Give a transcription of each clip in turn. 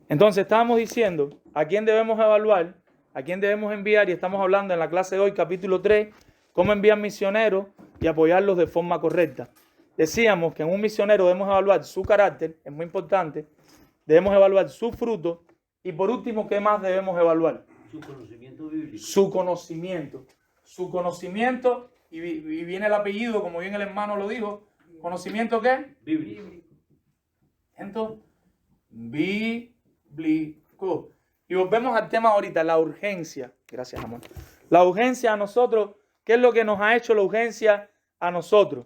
Entonces estábamos diciendo a quién debemos evaluar, a quién debemos enviar, y estamos hablando en la clase de hoy, capítulo 3, cómo enviar misioneros y apoyarlos de forma correcta. Decíamos que en un misionero debemos evaluar su carácter, es muy importante, debemos evaluar su fruto, y por último, ¿qué más debemos evaluar? Su conocimiento bíblico. Su conocimiento, y viene el apellido, como bien el hermano lo dijo, ¿conocimiento qué? Bíblico. Conocimiento bíblico. Y volvemos al tema ahorita, la urgencia. Gracias, amor. La urgencia a nosotros, ¿qué es lo que nos ha hecho la urgencia a nosotros?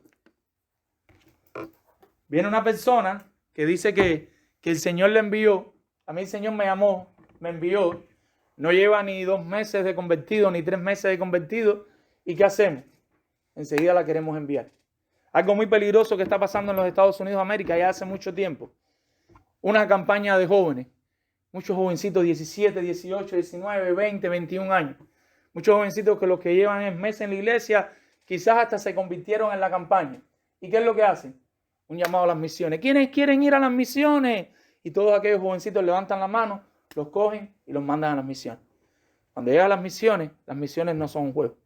Viene una persona que dice que el Señor le envió, a mí el Señor me llamó, me envió, no lleva ni 2 meses de convertido, ni 3 meses de convertido, ¿y qué hacemos? Enseguida la queremos enviar. Algo muy peligroso que está pasando en los Estados Unidos de América ya hace mucho tiempo. Una campaña de jóvenes, muchos jovencitos, 17, 18, 19, 20, 21 años. Muchos jovencitos que los que llevan es meses en la iglesia, quizás hasta se convirtieron en la campaña. ¿Y qué es lo que hacen? Un llamado a las misiones. ¿Quiénes quieren ir a las misiones? Y todos aquellos jovencitos levantan la mano, los cogen y los mandan a las misiones. Cuando llegan a las misiones no son un juego.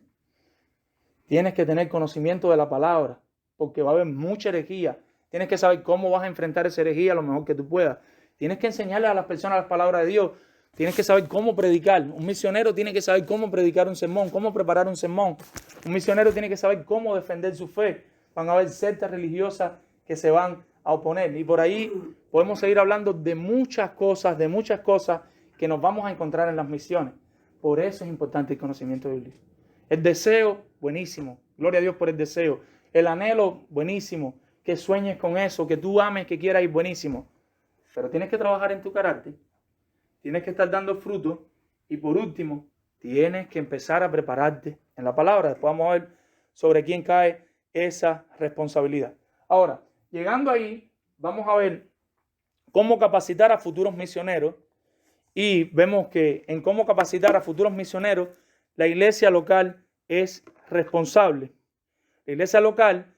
Tienes que tener conocimiento de la palabra, porque va a haber mucha herejía. Tienes que saber cómo vas a enfrentar esa herejía lo mejor que tú puedas. Tienes que enseñarle a las personas las palabras de Dios. Tienes que saber cómo predicar. Un misionero tiene que saber cómo predicar un sermón, cómo preparar un sermón. Un misionero tiene que saber cómo defender su fe. Van a haber sectas religiosas que se van a oponer. Y por ahí podemos seguir hablando de muchas cosas que nos vamos a encontrar en las misiones. Por eso es importante el conocimiento bíblico. El deseo, buenísimo. Gloria a Dios por el deseo. El anhelo, buenísimo. Que sueñes con eso, que tú ames, que quieras ir, buenísimo. Pero tienes que trabajar en tu carácter. Tienes que estar dando fruto. Y por último, tienes que empezar a prepararte en la palabra. Después vamos a ver sobre quién cae esa responsabilidad. Ahora, llegando ahí, vamos a ver cómo capacitar a futuros misioneros. Y vemos que en cómo capacitar a futuros misioneros, la iglesia local es responsable. La iglesia local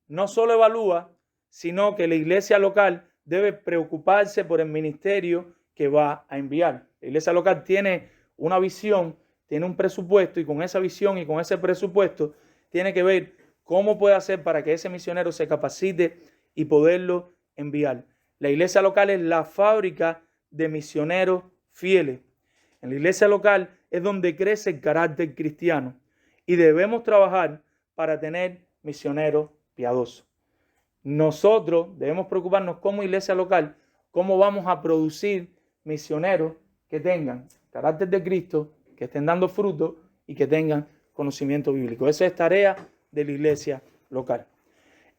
no solo evalúa, sino que la iglesia local debe preocuparse por el ministerio que va a enviar. La iglesia local tiene una visión, tiene un presupuesto, y con esa visión y con ese presupuesto tiene que ver cómo puede hacer para que ese misionero se capacite y poderlo enviar. La iglesia local es la fábrica de misioneros fieles. En la iglesia local es donde crece el carácter cristiano, y debemos trabajar para tener misioneros piadosos. Nosotros debemos preocuparnos como iglesia local, cómo vamos a producir misioneros que tengan carácter de Cristo, que estén dando fruto y que tengan conocimiento bíblico. Esa es tarea de la iglesia local.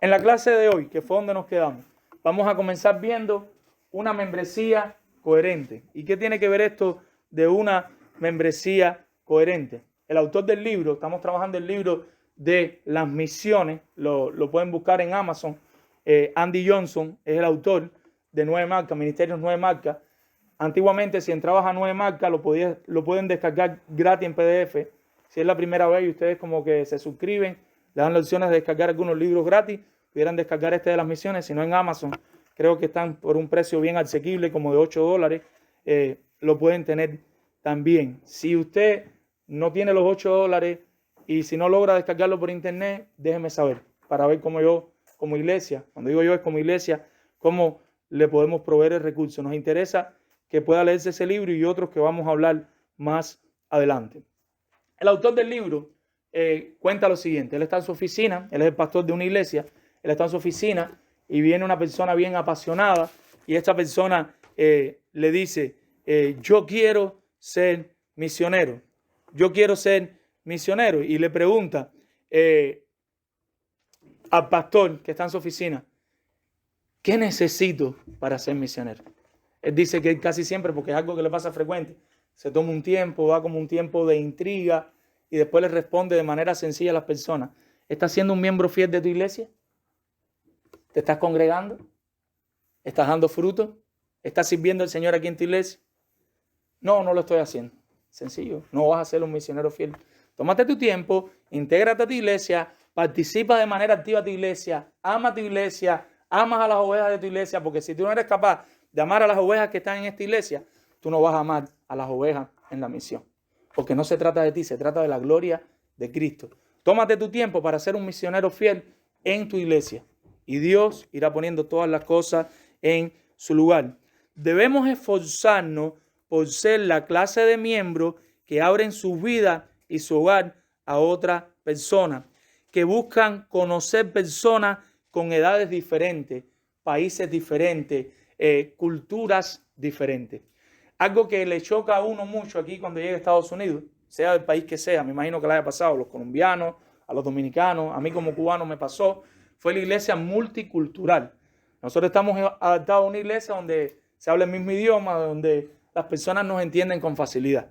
En la clase de hoy, que fue donde nos quedamos, vamos a comenzar viendo una membresía coherente. ¿Y qué tiene que ver esto de una membresía coherente? El autor del libro, estamos trabajando el libro de las misiones, lo pueden buscar en Amazon. Andy Johnson es el autor de 9 Marcas, Ministerios 9 Marcas. Antiguamente, si entrabas a 9 Marcas, lo pueden descargar gratis en PDF. Si es la primera vez y ustedes como que se suscriben, le dan las opciones de descargar algunos libros gratis, pudieran descargar este de las misiones. Si no, en Amazon, creo que están por un precio bien asequible, como de $8. Lo pueden tener también. Si usted no tiene los $8 y si no logra descargarlo por internet, déjeme saber para ver cómo yo, como iglesia, cuando digo yo es como iglesia, cómo le podemos proveer el recurso. Nos interesa que pueda leerse ese libro y otros que vamos a hablar más adelante. El autor del libro cuenta lo siguiente. Él está en su oficina, él es el pastor de una iglesia, él está en su oficina y viene una persona bien apasionada y esta persona le dice, yo quiero ser misionero, yo quiero ser misionero, y le pregunta al pastor que está en su oficina, ¿qué necesito para ser misionero? Él dice que casi siempre, porque es algo que le pasa frecuente, se toma un tiempo, va como un tiempo de intriga y después le responde de manera sencilla a las personas. ¿Estás siendo un miembro fiel de tu iglesia? ¿Te estás congregando? ¿Estás dando fruto? ¿Estás sirviendo al Señor aquí en tu iglesia? No, no lo estoy haciendo. Sencillo, no vas a ser un misionero fiel. Tómate tu tiempo, intégrate a tu iglesia, participa de manera activa a tu iglesia, ama a tu iglesia, amas a las ovejas de tu iglesia, porque si tú no eres capaz de amar a las ovejas que están en esta iglesia, tú no vas a amar a las ovejas en la misión. Porque no se trata de ti, se trata de la gloria de Cristo. Tómate tu tiempo para ser un misionero fiel en tu iglesia. Y Dios irá poniendo todas las cosas en su lugar. Debemos esforzarnos por ser la clase de miembros que abren su vida y su hogar a otras personas, que buscan conocer personas con edades diferentes, países diferentes, culturas diferentes. Algo que le choca a uno mucho aquí cuando llega a Estados Unidos, sea del país que sea, me imagino que le haya pasado a los colombianos, a los dominicanos, a mí como cubano me pasó, fue la iglesia multicultural. Nosotros estamos adaptados a una iglesia donde se habla el mismo idioma, donde las personas nos entienden con facilidad.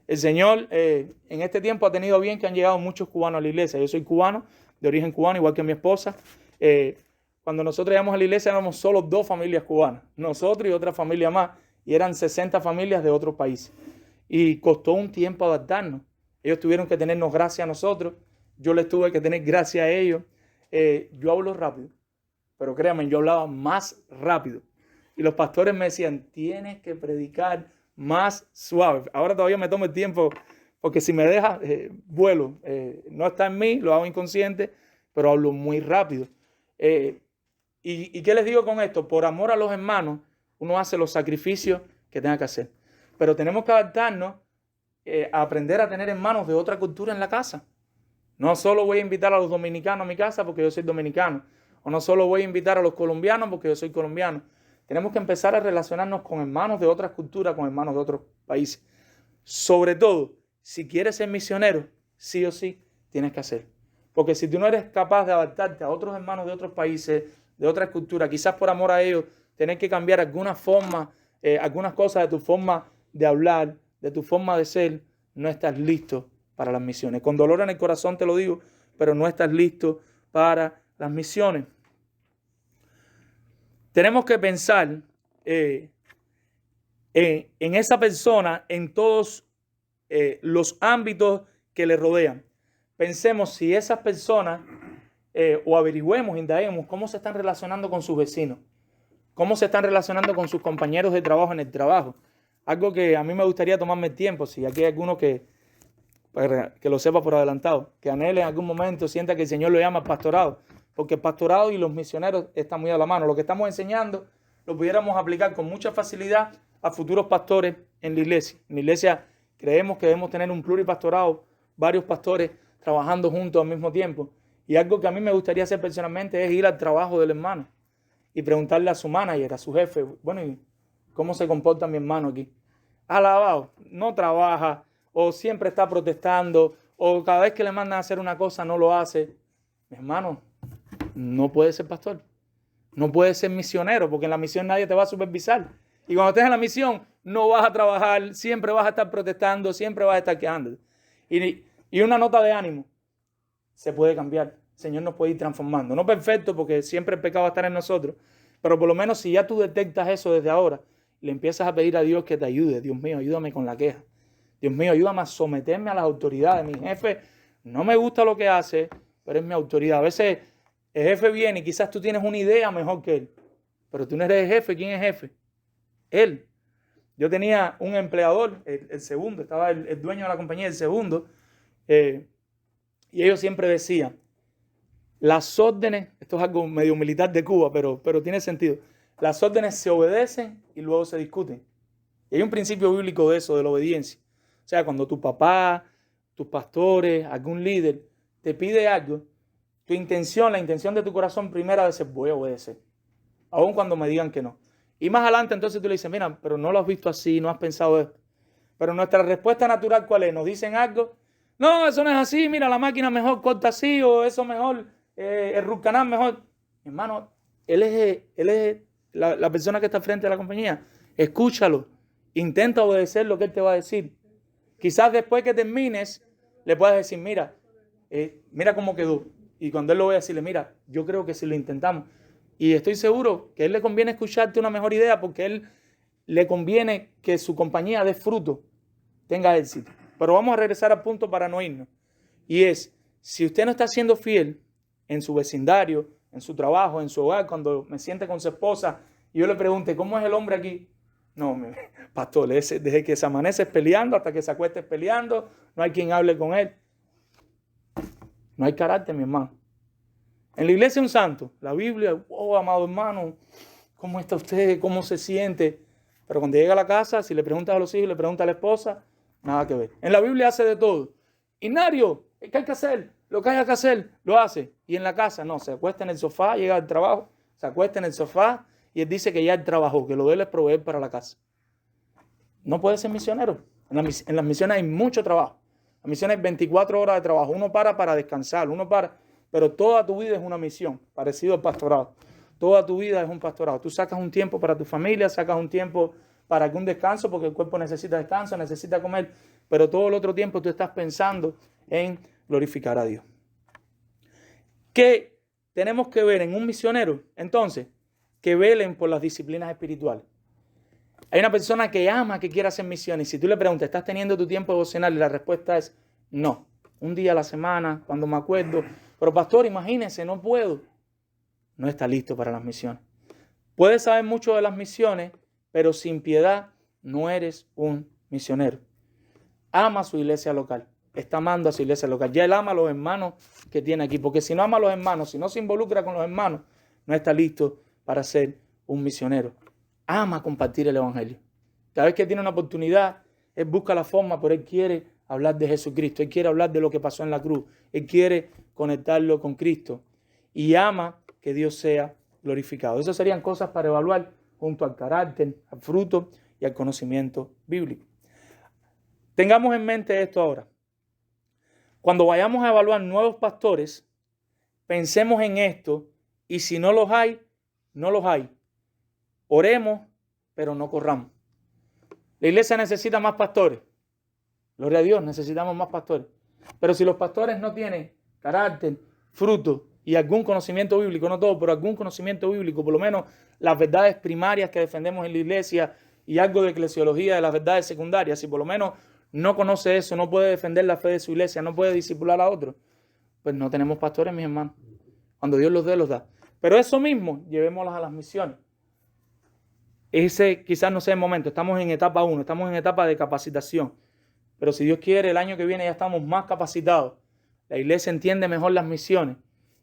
El Señor en este tiempo ha tenido bien que han llegado muchos cubanos a la iglesia. Yo soy cubano, de origen cubano, igual que mi esposa. Cuando nosotros llegamos a la iglesia éramos solo 2 familias cubanas, nosotros y otra familia más, y eran 60 familias de otros países. Y costó un tiempo adaptarnos. Ellos tuvieron que tenernos gracia a nosotros, yo les tuve que tener gracia a ellos. Yo hablo rápido, pero créanme, yo hablaba más rápido. Y los pastores me decían, tienes que predicar más suave. Ahora todavía me tomo el tiempo, porque si me deja, vuelo. No está en mí, lo hago inconsciente, pero hablo muy rápido. ¿Y qué les digo con esto? Por amor a los hermanos, uno hace los sacrificios que tenga que hacer. Pero tenemos que adaptarnos a aprender a tener hermanos de otra cultura en la casa. No solo voy a invitar a los dominicanos a mi casa porque yo soy dominicano. O no solo voy a invitar a los colombianos porque yo soy colombiano. Tenemos que empezar a relacionarnos con hermanos de otras culturas, con hermanos de otros países. Sobre todo, si quieres ser misionero, sí o sí tienes que hacer. Porque si tú no eres capaz de adaptarte a otros hermanos de otros países, de otras culturas, quizás por amor a ellos, tenés que cambiar alguna forma, algunas cosas de tu forma de hablar, de tu forma de ser, no estás listo para las misiones. Con dolor en el corazón te lo digo, pero no estás listo para las misiones. Tenemos que pensar en esa persona en todos los ámbitos que le rodean. Pensemos si esas personas, o averigüemos, indaguemos cómo se están relacionando con sus vecinos, cómo se están relacionando con sus compañeros de trabajo en el trabajo. Algo que a mí me gustaría tomarme el tiempo, si aquí hay alguno que lo sepa por adelantado, que anhele en algún momento, sienta que el Señor lo llama pastorado, porque el pastorado y los misioneros están muy a la mano. Lo que estamos enseñando lo pudiéramos aplicar con mucha facilidad a futuros pastores en la iglesia. En la iglesia creemos que debemos tener un pluripastorado, varios pastores trabajando juntos al mismo tiempo. Y algo que a mí me gustaría hacer personalmente es ir al trabajo del hermano y preguntarle a su manager, a su jefe, bueno, ¿y cómo se comporta mi hermano aquí? Alabado, no trabaja, o siempre está protestando, o cada vez que le mandan a hacer una cosa no lo hace. Mi hermano, no puede ser pastor, no puede ser misionero, porque en la misión nadie te va a supervisar. Y cuando estés en la misión, no vas a trabajar, siempre vas a estar protestando, siempre vas a estar quejándote. Y una nota de ánimo, se puede cambiar. El Señor nos puede ir transformando. No perfecto, porque siempre el pecado va a estar en nosotros, pero por lo menos si ya tú detectas eso desde ahora, le empiezas a pedir a Dios que te ayude. Dios mío, ayúdame con la queja. Dios mío, ayúdame a someterme a las autoridades. Mi jefe no me gusta lo que hace, pero es mi autoridad. A veces el jefe viene y quizás tú tienes una idea mejor que él, pero tú no eres el jefe. ¿Quién es jefe? Él. Yo tenía un empleador, el segundo, estaba el dueño de la compañía, el segundo, y ellos siempre decían, las órdenes, esto es algo medio militar de Cuba, pero tiene sentido, las órdenes se obedecen y luego se discuten. Y hay un principio bíblico de eso, de la obediencia. O sea, cuando tu papá, tus pastores, algún líder te pide algo, tu intención, la intención de tu corazón primera debe ser, voy a obedecer, aun cuando me digan que no. Y más adelante entonces tú le dices, mira, pero no lo has visto así, no has pensado esto. Pero nuestra respuesta natural, ¿cuál es? Nos dicen algo, no, eso no es así, mira, la máquina mejor corta así, o eso mejor, el root canal mejor. Mi hermano, él es la persona que está frente a la compañía. Escúchalo, intenta obedecer lo que él te va a decir. Quizás después que termines, le puedas decir, mira cómo quedó. Y cuando él lo vea, decirle, mira, yo creo que si lo intentamos. Y estoy seguro que a él le conviene escucharte una mejor idea, porque a él le conviene que su compañía dé fruto, tenga éxito. Pero vamos a regresar al punto para no irnos. Y es, si usted no está siendo fiel en su vecindario, en su trabajo, en su hogar, cuando me siente con su esposa y yo le pregunte, ¿cómo es el hombre aquí? No, pastor, desde que se amanece peleando hasta que se acueste peleando, no hay quien hable con él. No hay carácter, mi hermano. En la iglesia un santo, la Biblia, oh, amado hermano, ¿cómo está usted? ¿Cómo se siente? Pero cuando llega a la casa, si le preguntas a los hijos, le preguntas a la esposa, nada que ver. En la Biblia hace de todo. Ignario, ¿qué hay que hacer? Lo que haya que hacer, lo hace. Y en la casa, no, se acuesta en el sofá, llega al trabajo, se acuesta en el sofá y él dice que ya él trabajó, que lo de él es proveer para la casa. No puede ser misionero. En las misiones hay mucho trabajo. En las misiones hay 24 horas de trabajo. Uno para descansar, pero toda tu vida es una misión, parecido al pastorado. Toda tu vida es un pastorado. Tú sacas un tiempo para tu familia, sacas un tiempo para algún descanso, porque el cuerpo necesita descanso, necesita comer, pero todo el otro tiempo tú estás pensando en glorificar a Dios. ¿Qué tenemos que ver en un misionero? Entonces, que velen por las disciplinas espirituales. Hay una persona que ama, que quiere hacer misiones, y si tú le preguntas, ¿estás teniendo tu tiempo devocional? Y la respuesta es no. Un día a la semana, cuando me acuerdo. Pero pastor, imagínese, no puedo. No está listo para las misiones. Puedes saber mucho de las misiones, pero sin piedad no eres un misionero. Ama a su iglesia local. Está amando a su iglesia local. Ya él ama a los hermanos que tiene aquí. Porque si no ama a los hermanos, si no se involucra con los hermanos, no está listo para ser un misionero. Ama compartir el evangelio. Cada vez que tiene una oportunidad, él busca la forma, pero él quiere hablar de Jesucristo. Él quiere hablar de lo que pasó en la cruz. Él quiere conectarlo con Cristo. Y ama que Dios sea glorificado. Esas serían cosas para evaluar junto al carácter, al fruto y al conocimiento bíblico. Tengamos en mente esto ahora. Cuando vayamos a evaluar nuevos pastores, pensemos en esto y si no los hay, no los hay. Oremos, pero no corramos. La iglesia necesita más pastores. Gloria a Dios, necesitamos más pastores. Pero si los pastores no tienen carácter, fruto y algún conocimiento bíblico, no todo, pero algún conocimiento bíblico, por lo menos las verdades primarias que defendemos en la iglesia y algo de eclesiología de las verdades secundarias, si por lo menos no conoce eso, no puede defender la fe de su iglesia, no puede discipular a otros, pues no tenemos pastores, mis hermanos. Cuando Dios los dé, los da. Pero eso mismo, llevémoslas a las misiones. Ese quizás no sea el momento, estamos en etapa 1, estamos en etapa de capacitación. Pero si Dios quiere, el año que viene ya estamos más capacitados. La iglesia entiende mejor las misiones.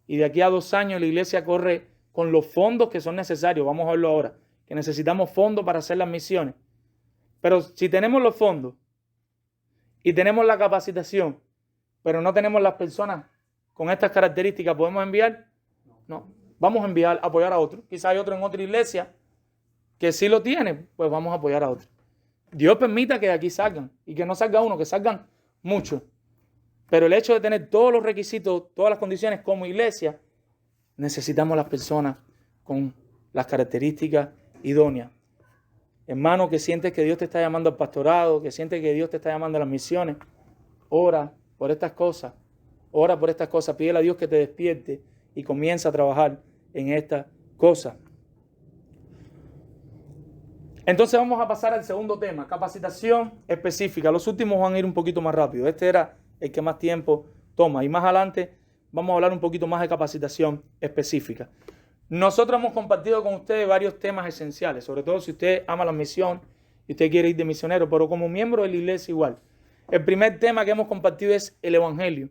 Y de aquí a 2 años la iglesia corre con los fondos que son necesarios. Vamos a verlo ahora. Que necesitamos fondos para hacer las misiones. Pero si tenemos los fondos y tenemos la capacitación, pero no tenemos las personas con estas características, ¿podemos enviar? No. Vamos a enviar, apoyar a otro. Quizá hay otro en otra iglesia que sí lo tiene, pues vamos a apoyar a otro. Dios permita que de aquí salgan y que no salga uno, que salgan muchos. Pero el hecho de tener todos los requisitos, todas las condiciones como iglesia, necesitamos las personas con las características idóneas. Hermano, que sientes que Dios te está llamando al pastorado, que sientes que Dios te está llamando a las misiones, ora por estas cosas. Ora por estas cosas. Pídele a Dios que te despierte y comienza a trabajar en estas cosas. Entonces vamos a pasar al segundo tema, capacitación específica. Los últimos van a ir un poquito más rápido. Este era el que más tiempo toma. Y más adelante vamos a hablar un poquito más de capacitación específica. Nosotros hemos compartido con ustedes varios temas esenciales, sobre todo si usted ama la misión y usted quiere ir de misionero, pero como miembro de la iglesia igual. El primer tema que hemos compartido es el evangelio.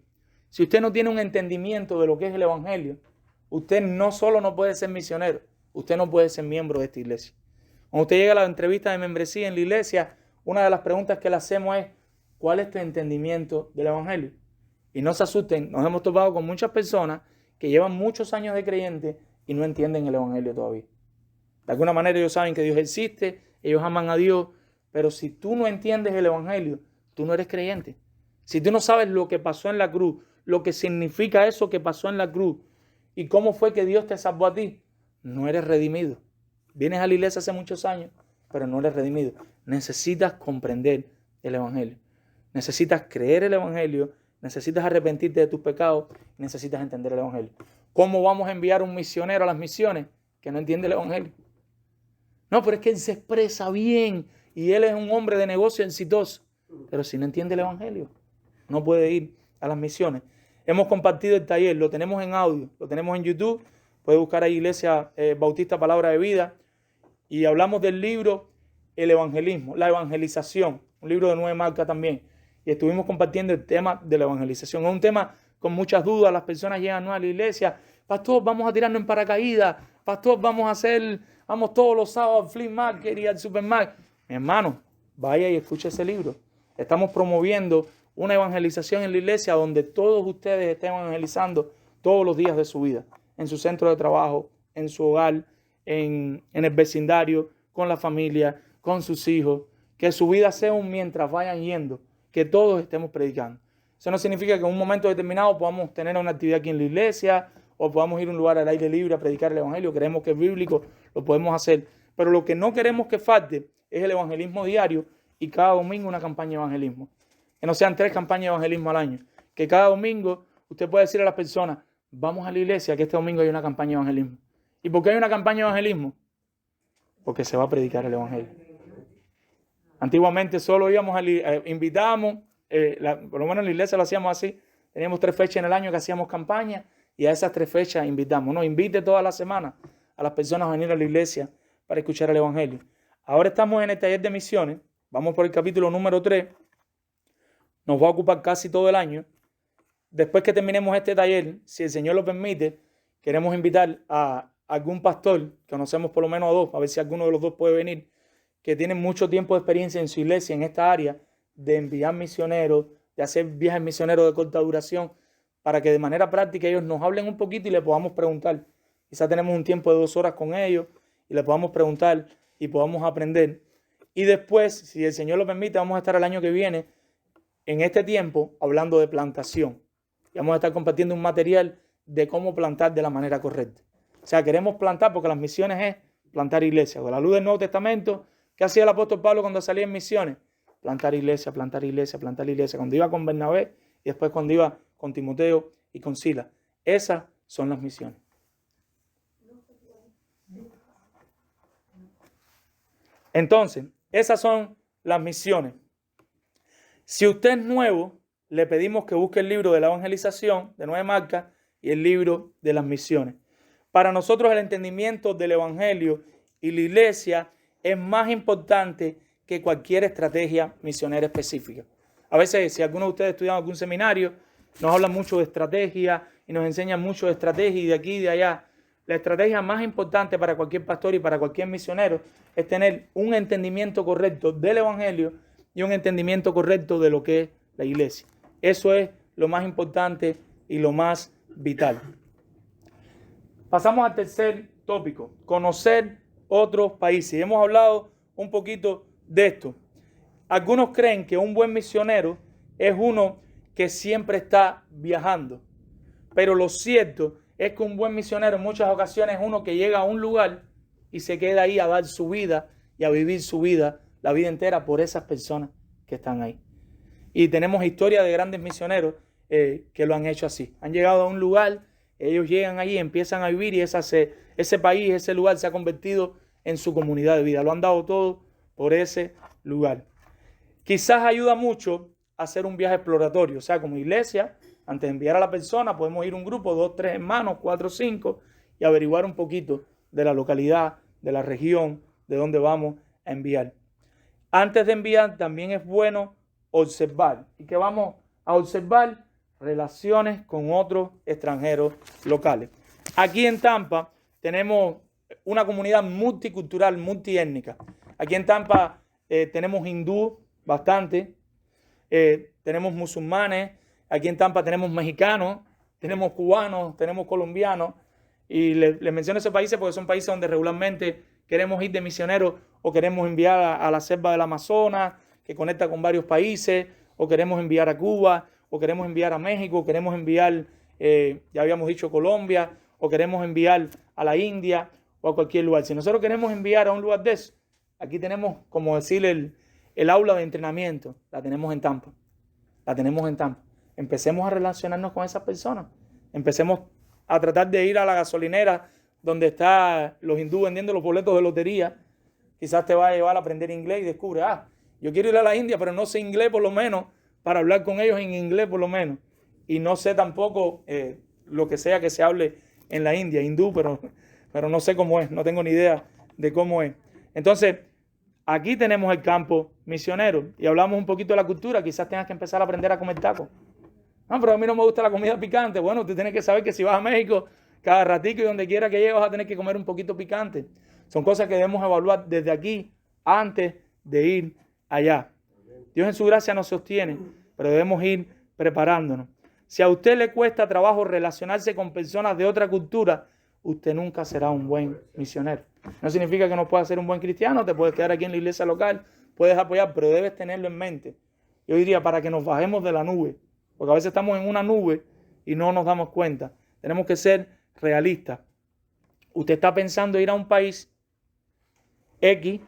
Si usted no tiene un entendimiento de lo que es el evangelio, usted no solo no puede ser misionero, usted no puede ser miembro de esta iglesia. Cuando usted llega a la entrevista de membresía en la iglesia, una de las preguntas que le hacemos es, ¿cuál es tu entendimiento del evangelio? Y no se asusten, nos hemos topado con muchas personas que llevan muchos años de creyentes y no entienden el evangelio todavía. De alguna manera ellos saben que Dios existe, ellos aman a Dios, pero si tú no entiendes el evangelio, tú no eres creyente. Si tú no sabes lo que pasó en la cruz, lo que significa eso que pasó en la cruz y cómo fue que Dios te salvó a ti, no eres redimido. Vienes a la iglesia hace muchos años, pero no eres redimido. Necesitas comprender el evangelio. Necesitas creer el evangelio, necesitas arrepentirte de tus pecados, necesitas entender el evangelio. ¿Cómo vamos a enviar un misionero a las misiones que no entiende el evangelio? No, pero es que él se expresa bien y él es un hombre de negocio exitoso. Pero si no entiende el evangelio, no puede ir a las misiones. Hemos compartido el taller, lo tenemos en audio, lo tenemos en YouTube. Puede buscar ahí Iglesia Bautista Palabra de Vida. y hablamos del libro El Evangelismo, la evangelización, un libro de 9 marcas también. Y estuvimos compartiendo el tema de la evangelización. Es un tema con muchas dudas. Las personas llegan a la iglesia. Pastor, vamos a tirarnos en paracaídas. Pastor, vamos todos los sábados al flea market y al supermarket. Mi hermano, vaya y escuche ese libro. Estamos promoviendo una evangelización en la iglesia donde todos ustedes estén evangelizando todos los días de su vida. En su centro de trabajo, en su hogar, en el vecindario, con la familia, con sus hijos. Que su vida sea un mientras vayan yendo. Que todos estemos predicando. Eso no significa que en un momento determinado podamos tener una actividad aquí en la iglesia o podamos ir a un lugar al aire libre a predicar el evangelio. Creemos que es bíblico, lo podemos hacer. Pero lo que no queremos que falte es el evangelismo diario y cada domingo una campaña de evangelismo. Que no sean 3 campañas de evangelismo al año. Que cada domingo usted pueda decir a las personas, vamos a la iglesia que este domingo hay una campaña de evangelismo. ¿Y por qué hay una campaña de evangelismo? Porque se va a predicar el evangelio. Antiguamente solo íbamos invitábamos, por lo menos en la iglesia lo hacíamos así, teníamos 3 fechas en el año que hacíamos campaña y a esas 3 fechas invitamos. No, invite toda la semana a las personas a venir a la iglesia para escuchar el evangelio. Ahora estamos en el taller de misiones, vamos por el capítulo número 3, nos va a ocupar casi todo el año. Después que terminemos este taller, si el Señor lo permite, queremos invitar a algún pastor, conocemos por lo menos a 2, a ver si alguno de los 2 puede venir, que tienen mucho tiempo de experiencia en su iglesia, en esta área, de enviar misioneros, de hacer viajes misioneros de corta duración, para que de manera práctica ellos nos hablen un poquito y le podamos preguntar. Quizá tenemos un tiempo de 2 horas con ellos y le podamos preguntar y podamos aprender. Y después, si el Señor lo permite, vamos a estar el año que viene, en este tiempo, hablando de plantación. Y vamos a estar compartiendo un material de cómo plantar de la manera correcta. O sea, queremos plantar porque las misiones es plantar iglesias. Con la luz del Nuevo Testamento, ¿qué hacía el apóstol Pablo cuando salía en misiones? Plantar iglesia, plantar iglesia, plantar iglesia. Cuando iba con Bernabé y después cuando iba con Timoteo y con Silas. Esas son las misiones. Entonces, esas son las misiones. Si usted es nuevo, le pedimos que busque el libro de la evangelización de 9 marcas y el libro de las misiones. Para nosotros el entendimiento del evangelio y la iglesia es más importante que cualquier estrategia misionera específica. A veces, si alguno de ustedes estudian algún seminario, nos hablan mucho de estrategia y nos enseñan mucho de estrategia y de aquí y de allá. La estrategia más importante para cualquier pastor y para cualquier misionero es tener un entendimiento correcto del evangelio y un entendimiento correcto de lo que es la iglesia. Eso es lo más importante y lo más vital. Pasamos al tercer tópico, conocer otros países. Y hemos hablado un poquito de esto. Algunos creen que un buen misionero es uno que siempre está viajando. Pero lo cierto es que un buen misionero en muchas ocasiones es uno que llega a un lugar y se queda ahí a dar su vida y a vivir su vida, la vida entera por esas personas que están ahí. Y tenemos historias de grandes misioneros que lo han hecho así. Han llegado a un lugar, ellos llegan allí, empiezan a vivir y ese país, ese lugar se ha convertido en su comunidad de vida. Lo han dado todo por ese lugar. Quizás ayuda mucho a hacer un viaje exploratorio. O sea, como iglesia, antes de enviar a la persona, podemos ir un grupo, 2, 3 hermanos, 4, 5 y averiguar un poquito de la localidad, de la región, de dónde vamos a enviar. Antes de enviar, también es bueno observar. ¿Y qué vamos a observar? Relaciones con otros extranjeros locales. Aquí en Tampa tenemos una comunidad multicultural, multiétnica. Aquí en Tampa tenemos hindú bastante, tenemos musulmanes, aquí en Tampa tenemos mexicanos, tenemos cubanos, tenemos colombianos. Y les menciono esos países porque son países donde regularmente queremos ir de misioneros o queremos enviar a la selva del Amazonas, que conecta con varios países, o queremos enviar a Cuba, o queremos enviar a México, o queremos enviar, ya habíamos dicho, Colombia, o queremos enviar a la India o a cualquier lugar. Si nosotros queremos enviar a un lugar de eso, aquí tenemos, como decir, el aula de entrenamiento, la tenemos en Tampa. La tenemos en Tampa. Empecemos a relacionarnos con esas personas. Empecemos a tratar de ir a la gasolinera donde están los hindúes vendiendo los boletos de lotería. Quizás te va a llevar a aprender inglés y descubre, yo quiero ir a la India, pero no sé inglés por lo menos, para hablar con ellos en inglés por lo menos. Y no sé tampoco lo que sea que se hable en la India, hindú, pero no sé cómo es, no tengo ni idea de cómo es. Entonces, aquí tenemos el campo misionero y hablamos un poquito de la cultura. Quizás tengas que empezar a aprender a comer tacos. No, pero a mí no me gusta la comida picante. Bueno, tú tienes que saber que si vas a México, cada ratico y donde quiera que llegues vas a tener que comer un poquito picante. Son cosas que debemos evaluar desde aquí antes de ir allá. Dios en su gracia nos sostiene, pero debemos ir preparándonos. Si a usted le cuesta trabajo relacionarse con personas de otra cultura, usted nunca será un buen misionero. No significa que no puedas ser un buen cristiano, te puedes quedar aquí en la iglesia local, puedes apoyar, pero debes tenerlo en mente. Yo diría para que nos bajemos de la nube, porque a veces estamos en una nube y no nos damos cuenta. Tenemos que ser realistas. Usted está pensando ir a un país X,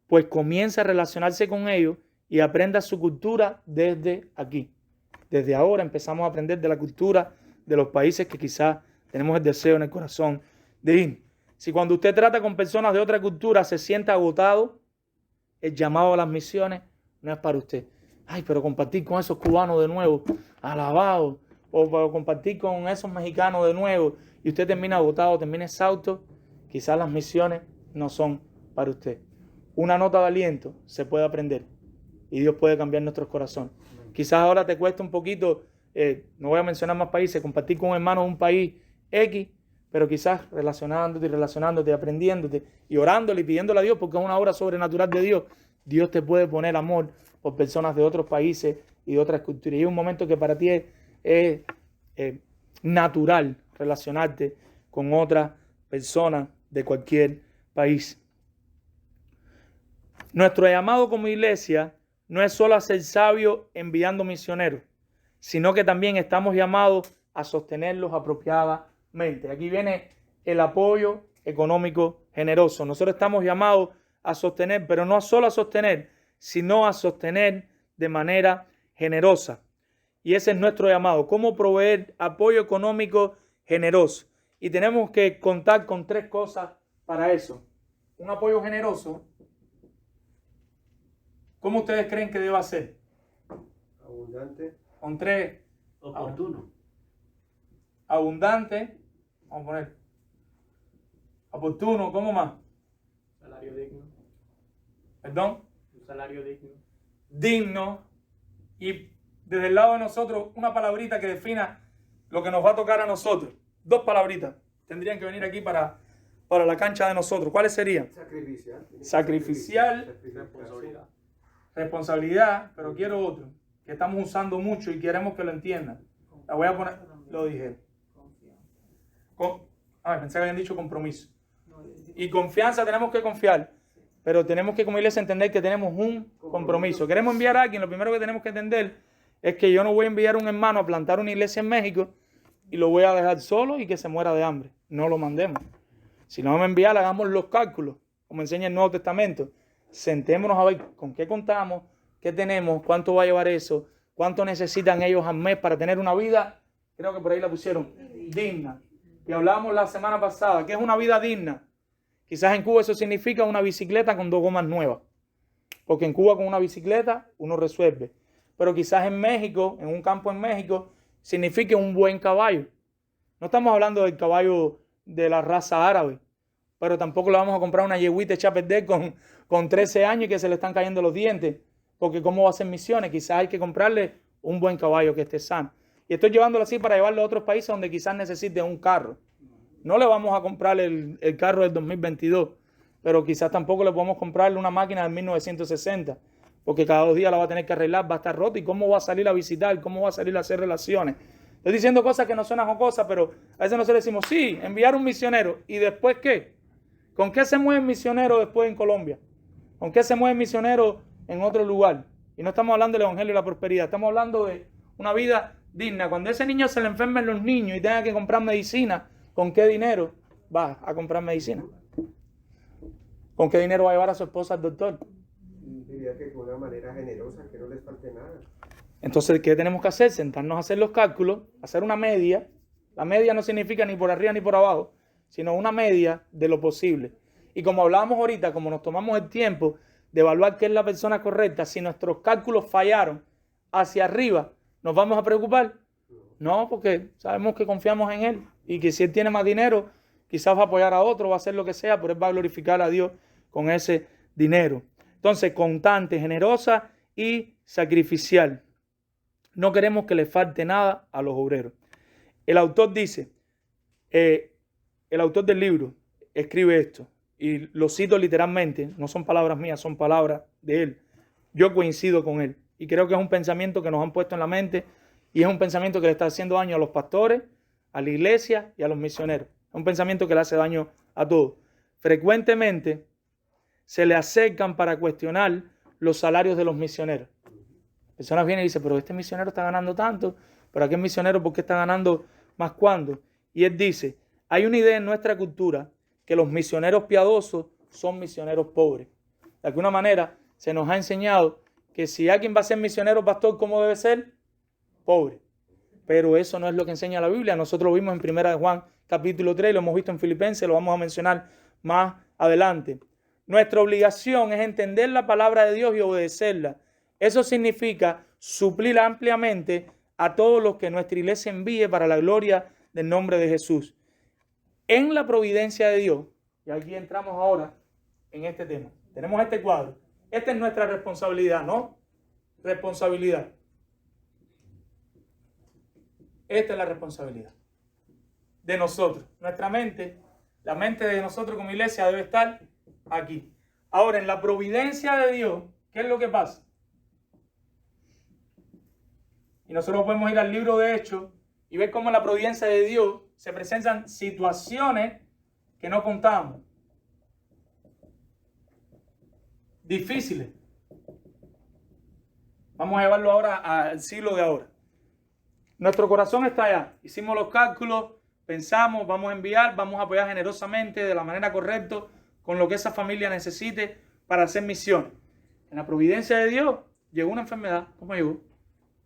pues comienza a relacionarse con ellos y aprenda su cultura desde aquí. Desde ahora empezamos a aprender de la cultura de los países que quizás tenemos el deseo en el corazón de ir. Si cuando usted trata con personas de otra cultura se siente agotado, el llamado a las misiones no es para usted. Ay, pero compartir con esos cubanos de nuevo, alabados, o compartir con esos mexicanos de nuevo, y usted termina agotado, termina exhausto, quizás las misiones no son para usted. Una nota de aliento se puede aprender y Dios puede cambiar nuestros corazones. Quizás ahora te cuesta un poquito, no voy a mencionar más países, compartir con un hermano de un país X, pero quizás relacionándote, aprendiéndote y orándole y pidiéndole a Dios, porque es una obra sobrenatural de Dios. Dios te puede poner amor por personas de otros países y de otras culturas. Y es un momento que para ti es natural relacionarte con otras personas de cualquier país. Nuestro llamado como iglesia no es solo a ser sabios enviando misioneros, sino que también estamos llamados a sostenerlos apropiadamente. Aquí viene el apoyo económico generoso. Nosotros estamos llamados a sostener, pero no solo a sostener, sino a sostener de manera generosa. Y ese es nuestro llamado, cómo proveer apoyo económico generoso. Y tenemos que contar con 3 cosas para eso. Un apoyo generoso, ¿cómo ustedes creen que deba ser? Abundante. Con 3. Oportuno. Abundante. Vamos a poner. Oportuno. ¿Cómo más? Salario digno. ¿Perdón? Un salario digno. Digno. Y desde el lado de nosotros, una palabrita que defina lo que nos va a tocar a nosotros. 2 palabritas. Tendrían que venir aquí para la cancha de nosotros. ¿Cuáles serían? Sacrificial. Sacrificial. Responsabilidad. Responsabilidad, pero quiero otro, que estamos usando mucho y queremos que lo entiendan. La voy a poner, lo dije. Pensé que habían dicho compromiso. Y confianza, tenemos que confiar, pero tenemos que como iglesia entender que tenemos un compromiso. Queremos enviar a alguien, lo primero que tenemos que entender es que yo no voy a enviar a un hermano a plantar una iglesia en México y lo voy a dejar solo y que se muera de hambre. No lo mandemos. Si no vamos a enviar, hagamos los cálculos, como enseña el Nuevo Testamento. Sentémonos a ver con qué contamos, qué tenemos, cuánto va a llevar eso, cuánto necesitan ellos al mes para tener una vida, creo que por ahí la pusieron, digna. Y hablábamos la semana pasada, ¿qué es una vida digna? Quizás en Cuba eso significa una bicicleta con 2 gomas nuevas, porque en Cuba con una bicicleta uno resuelve. Pero quizás en México, en un campo en México, signifique un buen caballo. No estamos hablando del caballo de la raza árabe, pero tampoco le vamos a comprar una yeguita hecha a perder con 13 años y que se le están cayendo los dientes, porque ¿cómo va a hacer misiones? Quizás hay que comprarle un buen caballo que esté sano. Y estoy llevándolo así para llevarlo a otros países donde quizás necesite un carro. No le vamos a comprar el carro del 2022, pero quizás tampoco le podemos comprarle una máquina del 1960, porque cada 2 días la va a tener que arreglar, va a estar rota, y cómo va a salir a visitar, cómo va a salir a hacer relaciones. Estoy diciendo cosas que no suenan jocosas, pero a veces nosotros decimos, sí, enviar un misionero, ¿y después qué? ¿Con qué se mueve el misionero después en Colombia? ¿Con qué se mueve el misionero en otro lugar? Y no estamos hablando del evangelio y la prosperidad, estamos hablando de una vida digna. Cuando a ese niño se le enfermen los niños y tenga que comprar medicina, ¿con qué dinero va a comprar medicina? ¿Con qué dinero va a llevar a su esposa al doctor? Diría que con una manera generosa, que no les falte nada. Entonces, ¿qué tenemos que hacer? Sentarnos a hacer los cálculos, hacer una media. La media no significa ni por arriba ni por abajo, sino una media de lo posible. Y como hablábamos ahorita, como nos tomamos el tiempo de evaluar qué es la persona correcta, si nuestros cálculos fallaron hacia arriba, ¿nos vamos a preocupar? No, porque sabemos que confiamos en Él y que si Él tiene más dinero, quizás va a apoyar a otro, va a hacer lo que sea, pero Él va a glorificar a Dios con ese dinero. Entonces, constante, generosa y sacrificial. No queremos que le falte nada a los obreros. El autor dice, el autor del libro escribe esto, y lo cito literalmente, no son palabras mías, son palabras de él. Yo coincido con él y creo que es un pensamiento que nos han puesto en la mente y es un pensamiento que le está haciendo daño a los pastores, a la iglesia y a los misioneros. Es un pensamiento que le hace daño a todos. Frecuentemente se le acercan para cuestionar los salarios de los misioneros. Personas vienen y dicen, pero este misionero está ganando tanto, pero aquel misionero, ¿por qué está ganando más cuando? Y él dice, hay una idea en nuestra cultura que los misioneros piadosos son misioneros pobres. De alguna manera se nos ha enseñado que si alguien va a ser misionero, pastor, ¿cómo debe ser? Pobre. Pero eso no es lo que enseña la Biblia. Nosotros lo vimos en 1 Juan capítulo 3, lo hemos visto en Filipenses, lo vamos a mencionar más adelante. Nuestra obligación es entender la palabra de Dios y obedecerla. Eso significa suplir ampliamente a todos los que nuestra iglesia envíe para la gloria del nombre de Jesús. En la providencia de Dios, y aquí entramos ahora en este tema. Tenemos este cuadro. Esta es nuestra responsabilidad, ¿no? Responsabilidad. Esta es la responsabilidad de nosotros. Nuestra mente, la mente de nosotros como iglesia debe estar aquí. Ahora, en la providencia de Dios, ¿qué es lo que pasa? Y nosotros podemos ir al libro de Hechos y ver cómo en la providencia de Dios se presentan situaciones que no contábamos. Difíciles. Vamos a llevarlo ahora al siglo de ahora. Nuestro corazón está allá. Hicimos los cálculos, pensamos, vamos a enviar, vamos a apoyar generosamente de la manera correcta con lo que esa familia necesite para hacer misión. En la providencia de Dios llegó una enfermedad, ¿cómo llegó?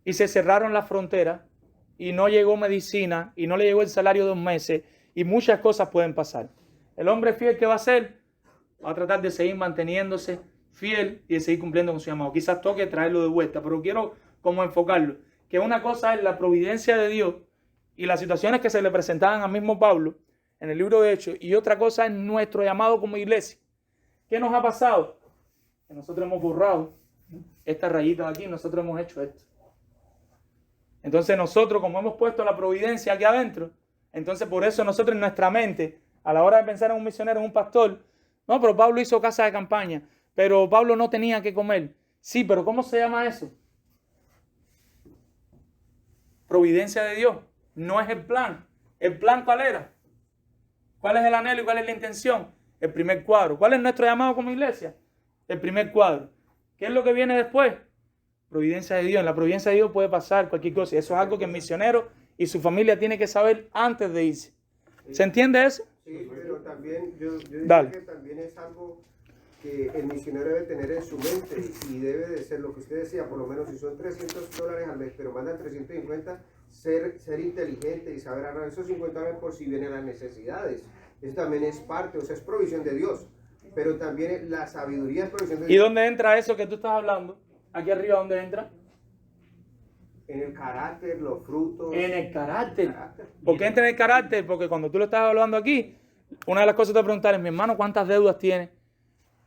Y se cerraron las fronteras y no llegó medicina y no le llegó el salario de 2 meses y muchas cosas pueden pasar. El hombre fiel, ¿qué va a hacer? Va a tratar de seguir manteniéndose fiel y de seguir cumpliendo con su llamado. Quizás toque traerlo de vuelta, pero quiero como enfocarlo. Que una cosa es la providencia de Dios y las situaciones que se le presentaban al mismo Pablo en el libro de Hechos, y otra cosa es nuestro llamado como iglesia. ¿Qué nos ha pasado? Que nosotros hemos borrado esta rayita de aquí, nosotros hemos hecho esto. Entonces nosotros, como hemos puesto la providencia aquí adentro, entonces por eso nosotros en nuestra mente, a la hora de pensar en un misionero, en un pastor, no, pero Pablo hizo casa de campaña, pero Pablo no tenía que comer. Sí, pero ¿cómo se llama eso? Providencia de Dios. No es el plan. ¿El plan cuál era? ¿Cuál es el anhelo y cuál es la intención? El primer cuadro. ¿Cuál es nuestro llamado como iglesia? El primer cuadro. ¿Qué es lo que viene después? Providencia de Dios. En la providencia de Dios puede pasar cualquier cosa. Eso es algo que el misionero y su familia tiene que saber antes de irse. ¿Se entiende eso? Sí, pero también yo Dale. diría que también es algo que el misionero debe tener en su mente y debe de ser lo que usted decía, por lo menos si son $300 al mes, pero mandan 350, ser inteligente y saber ahorrar esos $50 por si vienen las necesidades. Eso también es parte, o sea, es provisión de Dios, pero también la sabiduría es provisión de Dios. ¿Y dónde entra eso que tú estás hablando? Aquí arriba, ¿dónde entra? En el carácter, los frutos. En el carácter. ¿Por qué entra en el carácter? Porque cuando tú lo estás hablando aquí, una de las cosas que te voy a preguntar es, mi hermano, ¿cuántas deudas tiene?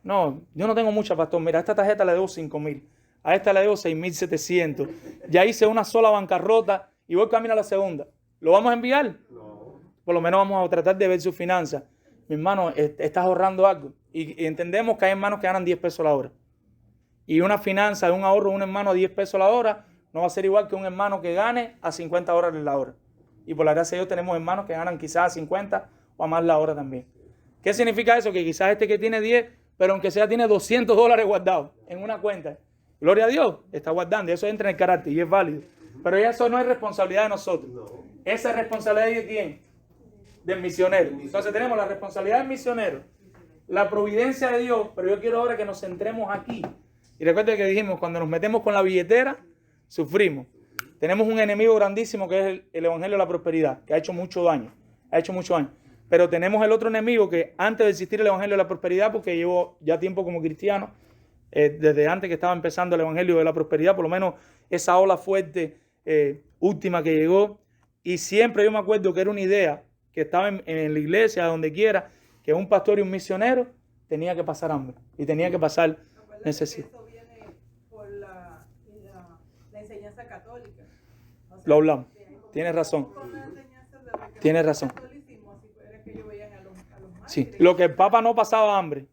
No, yo no tengo muchas, pastor. Mira, a esta tarjeta le debo 5,000. A esta le debo 6,700. Ya hice una sola bancarrota y voy camino a la segunda. ¿Lo vamos a enviar? No. Por lo menos vamos a tratar de ver sus finanzas. Mi hermano, estás ahorrando algo. Y entendemos que hay hermanos que ganan 10 pesos la hora. Y una finanza de un ahorro de un hermano a 10 pesos la hora no va a ser igual que un hermano que gane a 50 dólares la hora. Y por la gracia de Dios tenemos hermanos que ganan quizás a 50 o a más la hora también. ¿Qué significa eso? Que quizás este que tiene 10, pero aunque sea tiene $200 guardados en una cuenta. Gloria a Dios, está guardando. Y eso entra en el carácter y es válido. Pero eso no es responsabilidad de nosotros. No. Esa es responsabilidad de quién? Del misionero. Entonces tenemos la responsabilidad del misionero, la providencia de Dios, pero yo quiero ahora que nos centremos aquí. Y recuerden que dijimos, cuando nos metemos con la billetera, sufrimos. Tenemos un enemigo grandísimo que es el Evangelio de la Prosperidad, que ha hecho mucho daño. Pero tenemos el otro enemigo que antes de existir el Evangelio de la Prosperidad, porque llevo ya tiempo como cristiano, desde antes que estaba empezando el Evangelio de la Prosperidad, por lo menos esa ola fuerte última que llegó, y siempre yo me acuerdo que era una idea que estaba en la iglesia, donde quiera, que un pastor y un misionero tenía que pasar hambre y tenía que pasar necesidad. Eso viene por la enseñanza católica. O sea, Lo hablamos. Tienes razón. con la enseñanza de lo que Tienes el razón. catolicismo, así era que ellos veían a los Sí, mártires. lo que el Papa no pasaba hambre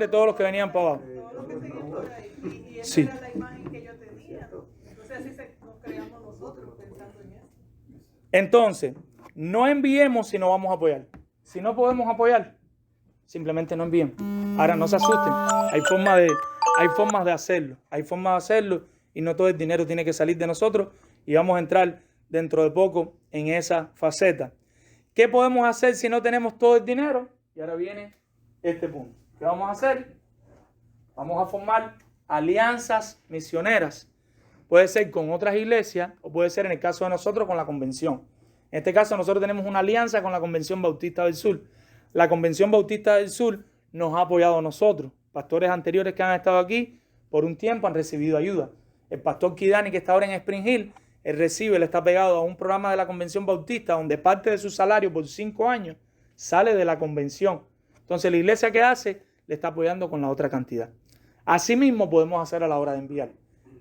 todos los que venían para abajo. Todos los que seguían por ahí. Y esa Sí. era la imagen que ellos tenían. Entonces así nos creamos nosotros pensando en eso. Entonces, no enviemos si no vamos a apoyar. Si no podemos apoyar, simplemente no enviemos. Ahora, no se asusten. Hay formas de hacerlo. Hay formas de hacerlo y no todo el dinero tiene que salir de nosotros. Y vamos a entrar dentro de poco en esa faceta. ¿Qué podemos hacer si no tenemos todo el dinero? Y ahora viene este punto. ¿Qué vamos a hacer? Vamos a formar alianzas misioneras. Puede ser con otras iglesias o puede ser en el caso de nosotros con la convención. En este caso nosotros tenemos una alianza con la Convención Bautista del Sur. La Convención Bautista del Sur nos ha apoyado a nosotros. Pastores anteriores que han estado aquí por un tiempo han recibido ayuda. El pastor Kidani, que está ahora en Spring Hill, él está pegado a un programa de la Convención Bautista donde parte de su salario por 5 años sale de la convención. Entonces la iglesia que hace le está apoyando con la otra cantidad. Asimismo podemos hacer a la hora de enviar.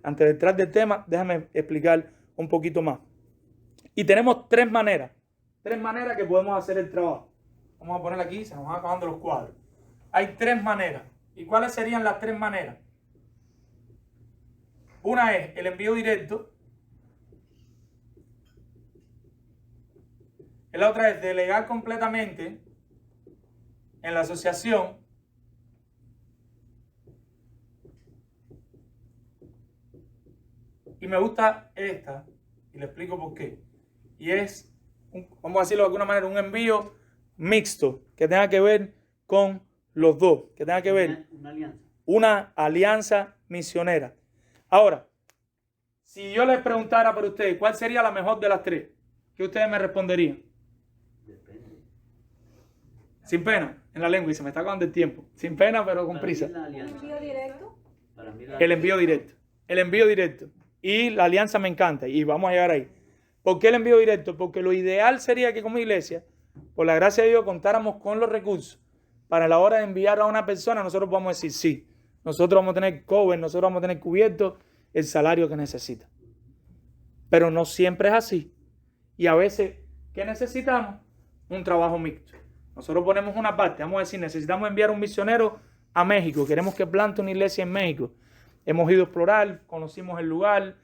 Antes de entrar del tema, déjame explicar un poquito más. Y tenemos 3 maneras que podemos hacer el trabajo. Vamos a poner aquí, se nos van acabando los cuadros. Hay 3 maneras. ¿Y cuáles serían las 3 maneras? Una es el envío directo. La otra es delegar completamente en la asociación. Y me gusta esta, y le explico por qué. Y es, vamos a decirlo de alguna manera, un envío mixto, que tenga que ver con los dos, que tenga que ver una alianza misionera. Ahora, si yo les preguntara por ustedes, ¿cuál sería la mejor de las 3? ¿Qué ustedes me responderían? Depende. Sin pena, en la lengua, y se me está acabando el tiempo. Sin pena, pero con prisa. ¿Envío directo? El envío directo. El envío directo. Y la alianza me encanta, y vamos a llegar ahí. ¿Por qué el envío directo? Porque lo ideal sería que como iglesia, por la gracia de Dios, contáramos con los recursos para la hora de enviar a una persona, nosotros podamos decir sí. Nosotros vamos a tener cover, nosotros vamos a tener cubierto el salario que necesita. Pero no siempre es así. Y a veces, ¿qué necesitamos? Un trabajo mixto. Nosotros ponemos una parte, vamos a decir, necesitamos enviar un misionero a México, queremos que plante una iglesia en México. Hemos ido a explorar, conocimos el lugar,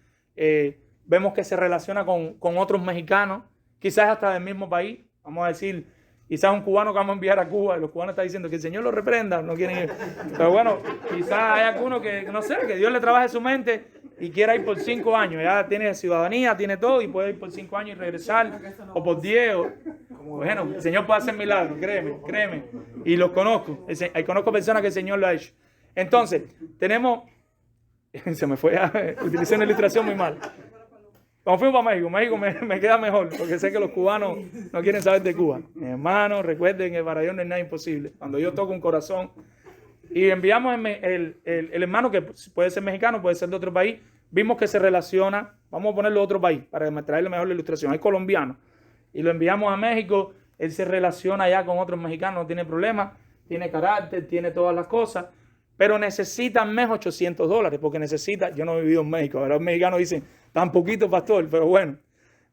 vemos que se relaciona con otros mexicanos, quizás hasta del mismo país. Vamos a decir, quizás un cubano que vamos a enviar a Cuba, y los cubanos están diciendo que el Señor lo reprenda, no quieren ir. Pero bueno, quizás hay alguno que, no sé, que Dios le trabaje su mente y quiera ir por 5 años. Ya tiene ciudadanía, tiene todo y puede ir por 5 años y regresar, o por 10. Bueno, el Señor puede hacer milagros, créeme. Y los conozco. Conozco personas que el Señor lo ha hecho. Entonces, tenemos... Se me fue, utilicé una ilustración muy mal. Cuando fuimos para México me queda mejor, porque sé que los cubanos no quieren saber de Cuba. Mi hermano, recuerden que para Dios no hay nada imposible. Cuando yo toco un corazón y enviamos el hermano, que puede ser mexicano, puede ser de otro país, vimos que se relaciona, vamos a ponerlo de otro país, para traerle mejor la ilustración. Hay colombiano y lo enviamos a México, él se relaciona ya con otros mexicanos, no tiene problema, tiene carácter, tiene todas las cosas. Pero necesita menos $800, porque necesita, yo no he vivido en México, ahora los mexicanos dicen, tan poquito pastor, pero bueno,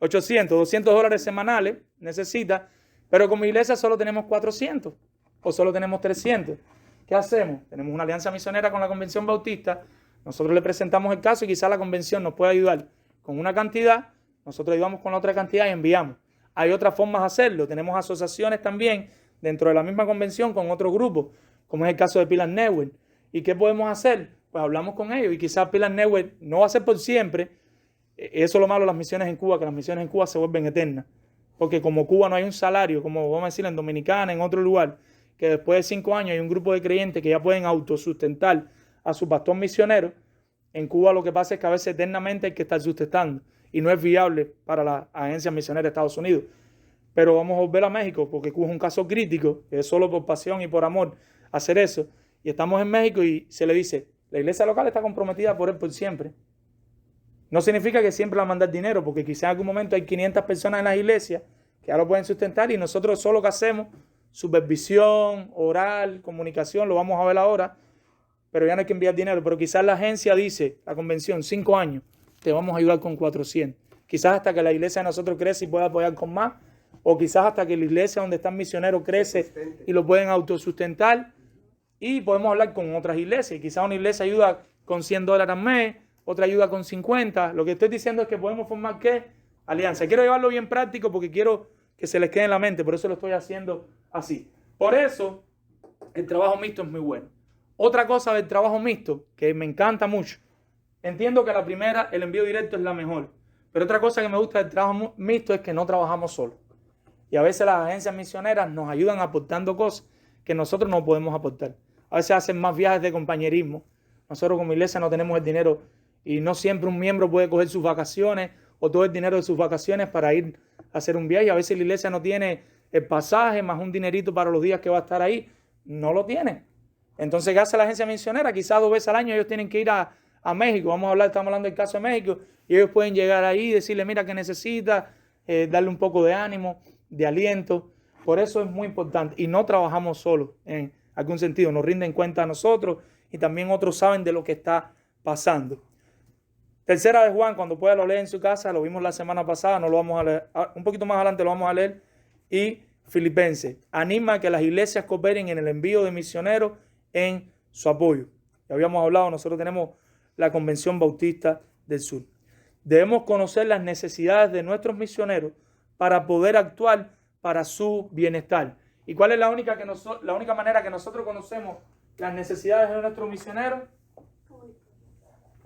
$200 semanales necesita, pero como iglesia solo tenemos 400 o solo tenemos 300. ¿Qué hacemos? Tenemos una alianza misionera con la Convención Bautista, nosotros le presentamos el caso y quizás la convención nos puede ayudar con una cantidad, nosotros ayudamos con la otra cantidad y enviamos. Hay otras formas de hacerlo, tenemos asociaciones también dentro de la misma convención con otros grupos, como es el caso de Pilar Network. ¿Y qué podemos hacer? Pues hablamos con ellos y quizás Pilar Network no va a ser por siempre. Eso es lo malo de las misiones en Cuba, que las misiones en Cuba se vuelven eternas. Porque como Cuba no hay un salario, como vamos a decir en Dominicana, en otro lugar, que después de 5 años hay un grupo de creyentes que ya pueden autosustentar a su pastor misionero, en Cuba lo que pasa es que a veces eternamente hay que estar sustentando y no es viable para la agencia misionera de Estados Unidos. Pero vamos a volver a México, porque Cuba es un caso crítico, que es solo por pasión y por amor hacer eso. Y estamos en México y se le dice, la iglesia local está comprometida por él por siempre. No significa que siempre va a mandar dinero, porque quizás en algún momento hay 500 personas en las iglesias que ya lo pueden sustentar y nosotros solo que hacemos, supervisión, oral, comunicación, lo vamos a ver ahora, pero ya no hay que enviar dinero. Pero quizás la agencia dice, la convención, 5 años, te vamos a ayudar con 400. Quizás hasta que la iglesia de nosotros crece y pueda apoyar con más, o quizás hasta que la iglesia donde están misioneros crece y lo pueden autosustentar. Y podemos hablar con otras iglesias. Quizás una iglesia ayuda con $100 al mes, otra ayuda con 50. Lo que estoy diciendo es que podemos formar, ¿qué? Alianza. Quiero llevarlo bien práctico porque quiero que se les quede en la mente. Por eso lo estoy haciendo así. Por eso el trabajo mixto es muy bueno. Otra cosa del trabajo mixto que me encanta mucho. Entiendo que la primera, el envío directo es la mejor. Pero otra cosa que me gusta del trabajo mixto es que no trabajamos solos. Y a veces las agencias misioneras nos ayudan aportando cosas que nosotros no podemos aportar. A veces hacen más viajes de compañerismo. Nosotros como iglesia no tenemos el dinero y no siempre un miembro puede coger sus vacaciones o todo el dinero de sus vacaciones para ir a hacer un viaje. A veces la iglesia no tiene el pasaje más un dinerito para los días que va a estar ahí. No lo tiene. Entonces, ¿qué hace la agencia misionera? Quizás 2 veces al año ellos tienen que ir a México. Estamos hablando del caso de México. Y ellos pueden llegar ahí y decirle, mira, ¿qué necesita? Darle un poco de ánimo, de aliento. Por eso es muy importante. Y no trabajamos solos en algún sentido. Nos rinden cuenta a nosotros y también otros saben de lo que está pasando. Tercera de Juan, cuando pueda lo lee en su casa. Lo vimos la semana pasada. No lo vamos a leer. Un poquito más adelante lo vamos a leer. Y Filipenses. Anima a que las iglesias cooperen en el envío de misioneros en su apoyo. Ya habíamos hablado. Nosotros tenemos la Convención Bautista del Sur. Debemos conocer las necesidades de nuestros misioneros para poder actuar para su bienestar. ¿Y cuál es la única manera que nosotros conocemos las necesidades de nuestros misioneros?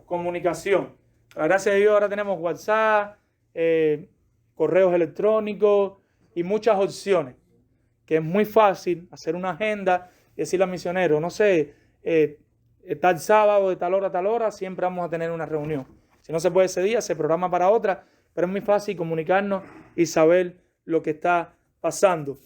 Comunicación. Gracias a Dios ahora tenemos WhatsApp, correos electrónicos y muchas opciones, que es muy fácil hacer una agenda y decirle al misionero, no sé, tal sábado de tal hora a tal hora, siempre vamos a tener una reunión. Si no se puede ese día, se programa para otra, pero es muy fácil comunicarnos y saber lo que está pasando.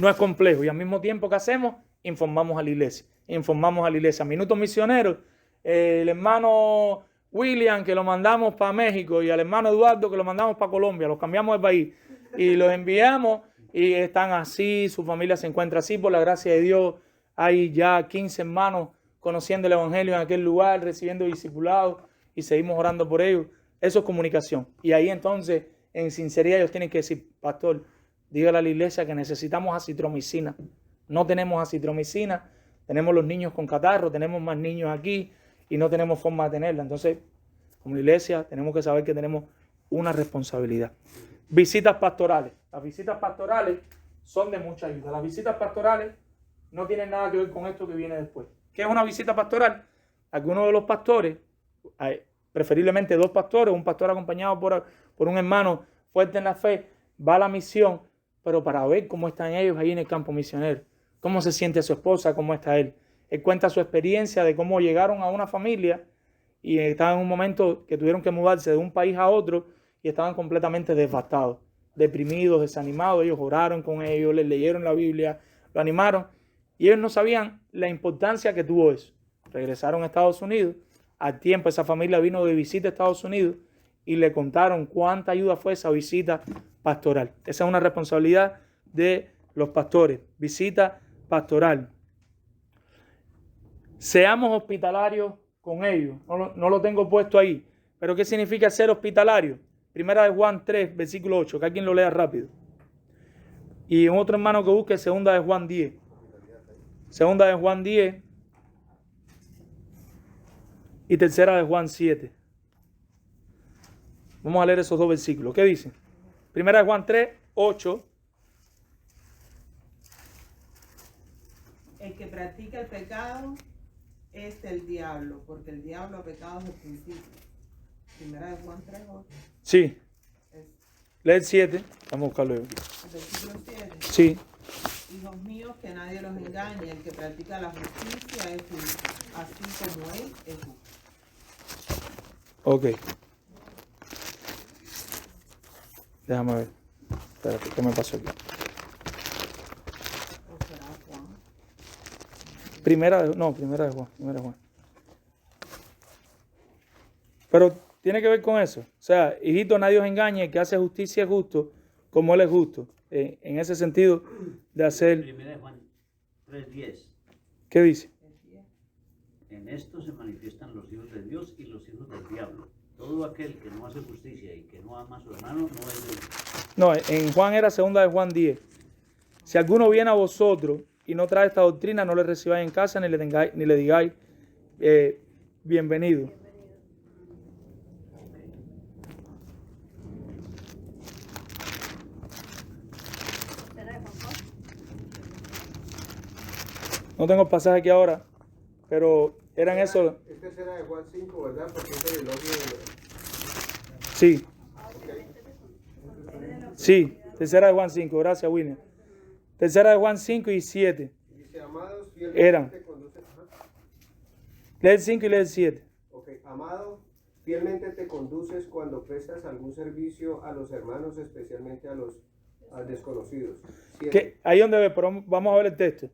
No es complejo y al mismo tiempo que hacemos, informamos a la iglesia. Minutos misioneros, el hermano William que lo mandamos para México y al hermano Eduardo que lo mandamos para Colombia, los cambiamos de país y los enviamos y están así, su familia se encuentra así, por la gracia de Dios. Hay ya 15 hermanos conociendo el evangelio en aquel lugar, recibiendo discipulados y seguimos orando por ellos. Eso es comunicación. Y ahí entonces, en sinceridad, ellos tienen que decir, pastor, dígale a la iglesia que necesitamos acitromicina. No tenemos acitromicina, tenemos los niños con catarro, tenemos más niños aquí y no tenemos forma de tenerla. Entonces, como iglesia, tenemos que saber que tenemos una responsabilidad. Visitas pastorales. Las visitas pastorales son de mucha ayuda. Las visitas pastorales no tienen nada que ver con esto que viene después. ¿Qué es una visita pastoral? Algunos de los pastores, preferiblemente 2 pastores, un pastor acompañado por un hermano fuerte en la fe, va a la misión, pero para ver cómo están ellos ahí en el campo misionero, cómo se siente su esposa, cómo está él. Él cuenta su experiencia de cómo llegaron a una familia y estaban en un momento que tuvieron que mudarse de un país a otro y estaban completamente devastados, deprimidos, desanimados. Ellos oraron con ellos, les leyeron la Biblia, lo animaron y ellos no sabían la importancia que tuvo eso. Regresaron a Estados Unidos. Al tiempo esa familia vino de visita a Estados Unidos y le contaron cuánta ayuda fue esa visita pastoral. Esa es una responsabilidad de los pastores. Visita pastoral. Seamos hospitalarios con ellos. No lo tengo puesto ahí. Pero ¿qué significa ser hospitalario? Primera de Juan 3, versículo 8. Que alguien lo lea rápido. Y un otro hermano que busque segunda de Juan 10. Segunda de Juan 10. Y tercera de Juan 7. Vamos a leer esos 2 versículos. ¿Qué dice? Primera de Juan 3, 8. El que practica el pecado es el diablo, porque el diablo ha pecado desde el principio. Primera de Juan 3, 8. Sí. Lee el 7. Vamos a buscarlo aquí. El versículo 7. Sí. Hijos míos, que nadie los engañe. El que practica la justicia es justo, así como él es justo. Ok. Déjame ver. Espérate, ¿qué me pasó aquí? ¿O será Juan? Primera de Juan. Pero tiene que ver con eso. O sea, hijito, nadie os engañe, el que hace justicia es justo, como él es justo. en ese sentido de hacer. Primera de Juan 3:10. ¿Qué dice? En esto se manifiestan los hijos de Dios y los hijos del diablo. Todo aquel que no hace justicia y que no ama a su hermano no es de Dios. No, en Juan era segunda de Juan 10. Si alguno viene a vosotros y no trae esta doctrina, no le recibáis en casa ni le digáis bienvenido. No tengo el pasaje aquí ahora, pero eran eso. Este será de Juan 5, ¿verdad? Porque es el elogio de... Sí. Sí, tercera de Juan 5, gracias William. Tercera de Juan 5 y 7. Dice, amados, fielmente Eran. te conduces... Ajá. Lee el 5 y lee el 7. Ok, amado, fielmente te conduces cuando prestas algún servicio a los hermanos, especialmente a los desconocidos. Ahí donde pero vamos a ver el texto.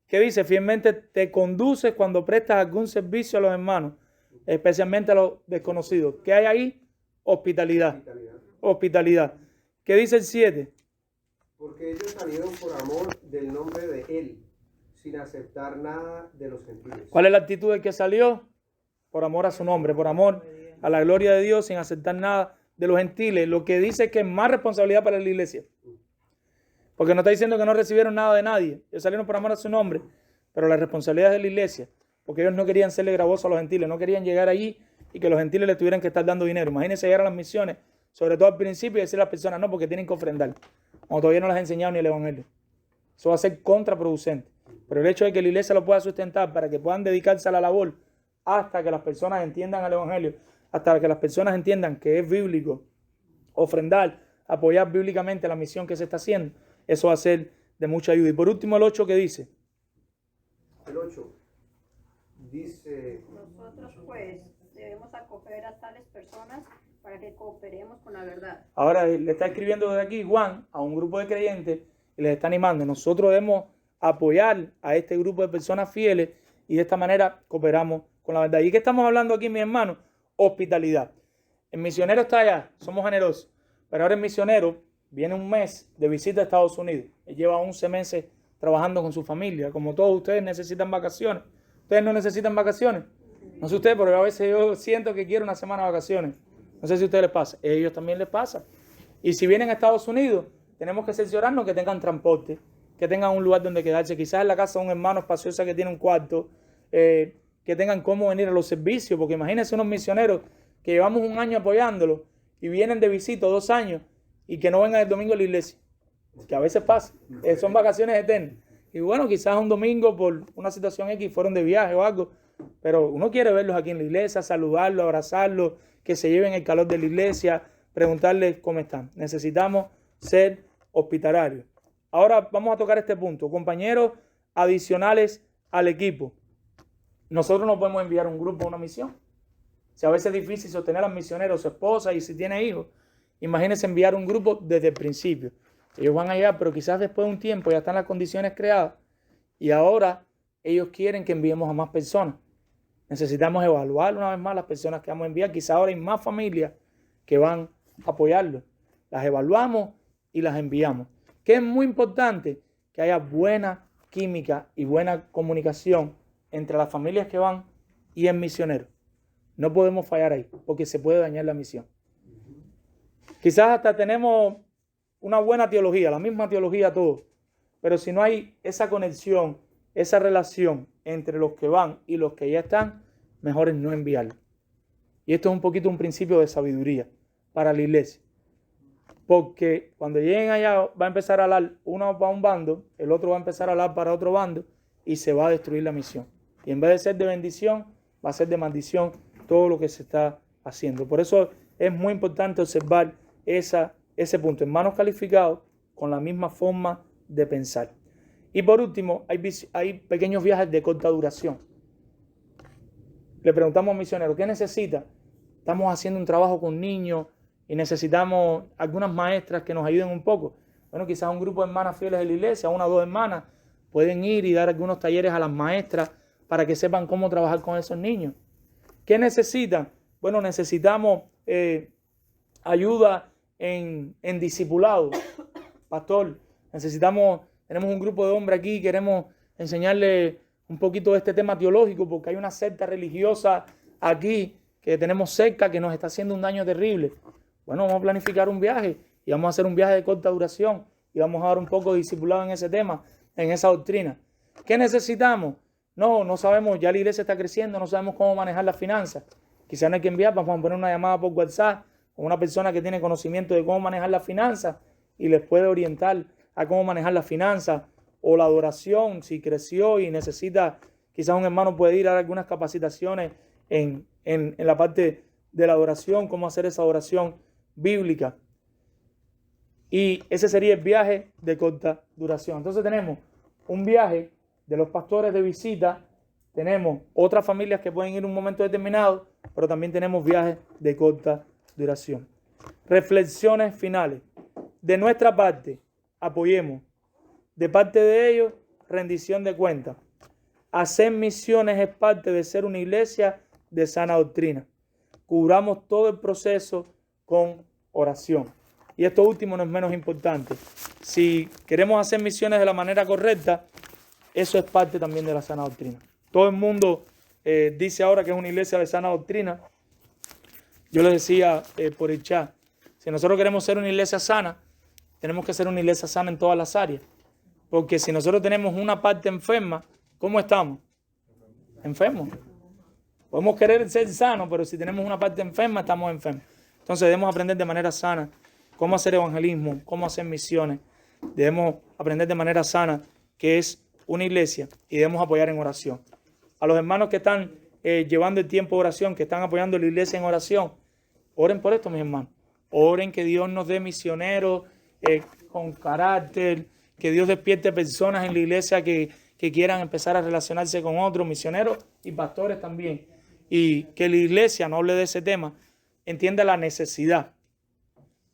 ¿Qué dice? Fielmente te conduces cuando prestas algún servicio a los hermanos, especialmente a los desconocidos. ¿Qué hay ahí? Hospitalidad. Hospitalidad. ¿Qué dice el 7? Porque ellos salieron por amor del nombre de Él, sin aceptar nada de los gentiles. ¿Cuál es la actitud del que salió? Por amor a su nombre, por amor a la gloria de Dios, sin aceptar nada de los gentiles. Lo que dice es que es más responsabilidad para la iglesia. Porque no está diciendo que no recibieron nada de nadie. Ellos salieron por amor a su nombre, pero la responsabilidad es de la iglesia. Porque ellos no querían serle gravosos a los gentiles, no querían llegar allí y que los gentiles le tuvieran que estar dando dinero. Imagínense llegar a las misiones, sobre todo al principio, y decirle a las personas no, porque tienen que ofrendar, cuando todavía no les ha enseñado ni el evangelio. Eso va a ser contraproducente. Pero el hecho de que la iglesia lo pueda sustentar para que puedan dedicarse a la labor hasta que las personas entiendan el evangelio, hasta que las personas entiendan que es bíblico ofrendar, apoyar bíblicamente la misión que se está haciendo, eso va a ser de mucha ayuda. Y por último el 8, ¿qué dice? El 8 dice... Nosotros pues debemos acoger a tales personas para que cooperemos con la verdad. Ahora le está escribiendo desde aquí Juan a un grupo de creyentes y les está animando. Nosotros debemos apoyar a este grupo de personas fieles y de esta manera cooperamos con la verdad. ¿Y qué estamos hablando aquí, mis hermanos? Hospitalidad. El misionero está allá, somos generosos, pero ahora el misionero viene un mes de visita a Estados Unidos. Él lleva 11 meses trabajando con su familia. Como todos ustedes necesitan vacaciones. ¿Ustedes no necesitan vacaciones? No sé ustedes, pero a veces yo siento que quiero una semana de vacaciones. No sé si a ustedes les pasa. A ellos también les pasa. Y si vienen a Estados Unidos, tenemos que cerciorarnos que tengan transporte, que tengan un lugar donde quedarse. Quizás en la casa de un hermano espaciosa que tiene un cuarto, que tengan cómo venir a los servicios. Porque imagínense unos misioneros que llevamos un año apoyándolos y vienen de visita 2 años y que no vengan el domingo a la iglesia. Que a veces pasa. Son vacaciones eternas. Y bueno, quizás un domingo por una situación X fueron de viaje o algo. Pero uno quiere verlos aquí en la iglesia, saludarlos, abrazarlos, que se lleven el calor de la iglesia, preguntarles cómo están. Necesitamos ser hospitalarios. Ahora vamos a tocar este punto. Compañeros adicionales al equipo. Nosotros no podemos enviar un grupo a una misión. Si a veces es difícil sostener a los misioneros, su esposa y si tiene hijos, imagínense enviar un grupo desde el principio. Ellos van allá, pero quizás después de un tiempo ya están las condiciones creadas y ahora ellos quieren que enviemos a más personas. Necesitamos evaluar una vez más las personas que vamos a enviar. Quizás ahora hay más familias que van a apoyarlos. Las evaluamos y las enviamos. Que es muy importante que haya buena química y buena comunicación entre las familias que van y el misionero. No podemos fallar ahí porque se puede dañar la misión. Quizás hasta tenemos una buena teología, la misma teología todos, pero si no hay esa conexión, esa relación entre los que van y los que ya están, mejor es no enviarlos. Y esto es un poquito un principio de sabiduría para la iglesia. Porque cuando lleguen allá va a empezar a hablar uno para un bando, el otro va a empezar a hablar para otro bando y se va a destruir la misión. Y en vez de ser de bendición, va a ser de maldición todo lo que se está haciendo. Por eso es muy importante observar ese punto. Hermanos calificados con la misma forma de pensar. Y por último, hay pequeños viajes de corta duración. Le preguntamos al misionero, ¿qué necesita? Estamos haciendo un trabajo con niños y necesitamos algunas maestras que nos ayuden un poco. Bueno, quizás un grupo de hermanas fieles de la iglesia, 1 o 2 hermanas, pueden ir y dar algunos talleres a las maestras para que sepan cómo trabajar con esos niños. ¿Qué necesitan? Bueno, necesitamos ayuda en discipulado. Pastor, Tenemos un grupo de hombres aquí, queremos enseñarle un poquito de este tema teológico, porque hay una secta religiosa aquí que tenemos cerca que nos está haciendo un daño terrible. Bueno, vamos a planificar un viaje y vamos a hacer un viaje de corta duración y vamos a dar un poco de discipulado en ese tema, en esa doctrina. ¿Qué necesitamos? No sabemos, ya la iglesia está creciendo, no sabemos cómo manejar las finanzas. Quizás no hay que enviar, vamos a poner una llamada por WhatsApp con una persona que tiene conocimiento de cómo manejar las finanzas y les puede orientar a cómo manejar las finanzas o la adoración, si creció y necesita, quizás un hermano puede ir a algunas capacitaciones en la parte de la adoración, cómo hacer esa adoración bíblica. Y ese sería el viaje de corta duración. Entonces tenemos un viaje de los pastores de visita, tenemos otras familias que pueden ir en un momento determinado, pero también tenemos viajes de corta duración. Reflexiones finales. De nuestra parte, apoyemos. De parte de ellos, rendición de cuentas. Hacer misiones es parte de ser una iglesia de sana doctrina. Cubramos todo el proceso con oración. Y esto último no es menos importante. Si queremos hacer misiones de la manera correcta, eso es parte también de la sana doctrina. Todo el mundo dice ahora que es una iglesia de sana doctrina. Yo les decía por el chat, si nosotros queremos ser una iglesia sana, tenemos que ser una iglesia sana en todas las áreas. Porque si nosotros tenemos una parte enferma, ¿cómo estamos? Enfermos. Podemos querer ser sanos, pero si tenemos una parte enferma, estamos enfermos. Entonces debemos aprender de manera sana cómo hacer evangelismo, cómo hacer misiones. Debemos aprender de manera sana qué es una iglesia y debemos apoyar en oración. A los hermanos que están llevando el tiempo de oración, que están apoyando la iglesia en oración, oren por esto, mis hermanos. Oren que Dios nos dé misioneros con carácter, que Dios despierte personas en la iglesia que quieran empezar a relacionarse con otros, misioneros y pastores también. Y que la iglesia, no hable de ese tema, entienda la necesidad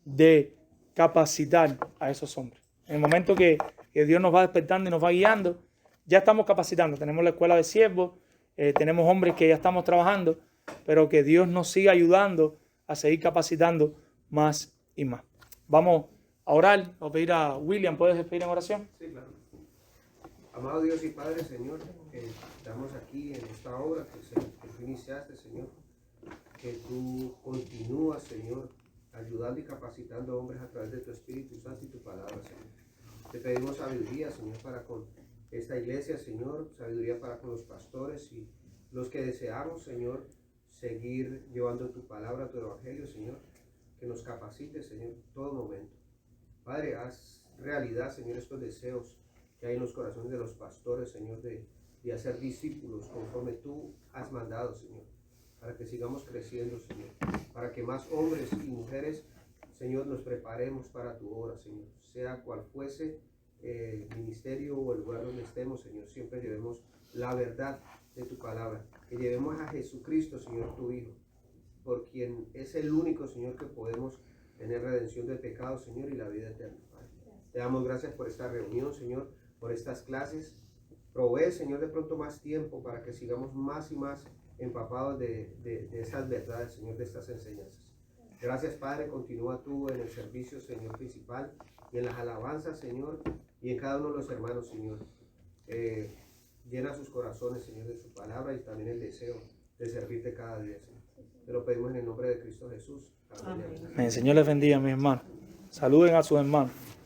de capacitar a esos hombres. En el momento que Dios nos va despertando y nos va guiando, ya estamos capacitando. Tenemos la escuela de siervos, tenemos hombres que ya estamos trabajando, pero que Dios nos siga ayudando a seguir capacitando más y más. Vamos a orar. Voy a pedir a William, ¿puedes despedir en oración? Sí, claro. Amado Dios y Padre, Señor, estamos aquí en esta obra que tú iniciaste, Señor, que tú continúas, Señor, ayudando y capacitando hombres a través de tu Espíritu Santo y tu palabra, Señor. Te pedimos sabiduría, Señor, para con esta iglesia, Señor, sabiduría para con los pastores y los que deseamos, Señor, seguir llevando tu palabra, tu evangelio, Señor, que nos capacite, Señor, en todo momento. Padre, haz realidad, Señor, estos deseos que hay en los corazones de los pastores, Señor, de hacer discípulos conforme tú has mandado, Señor, para que sigamos creciendo, Señor, para que más hombres y mujeres, Señor, nos preparemos para tu obra, Señor, sea cual fuese el ministerio o el lugar donde estemos, Señor, siempre llevemos la verdad de tu palabra, que llevemos a Jesucristo, Señor, tu Hijo, por quien es el único, Señor, que podemos tener redención del pecado, Señor, y la vida eterna, Padre. Te damos gracias por esta reunión, Señor, por estas clases. Provee, Señor, de pronto más tiempo para que sigamos más y más empapados de esas verdades, Señor, de estas enseñanzas. Gracias, Padre. Continúa tú en el servicio, Señor, principal y en las alabanzas, Señor, y en cada uno de los hermanos, Señor. Llena sus corazones, Señor, de su palabra y también el deseo de servirte cada día, Señor. Te lo pedimos en el nombre de Cristo Jesús. Amén. El Señor les bendiga, mis hermanos. Saluden a sus hermanos.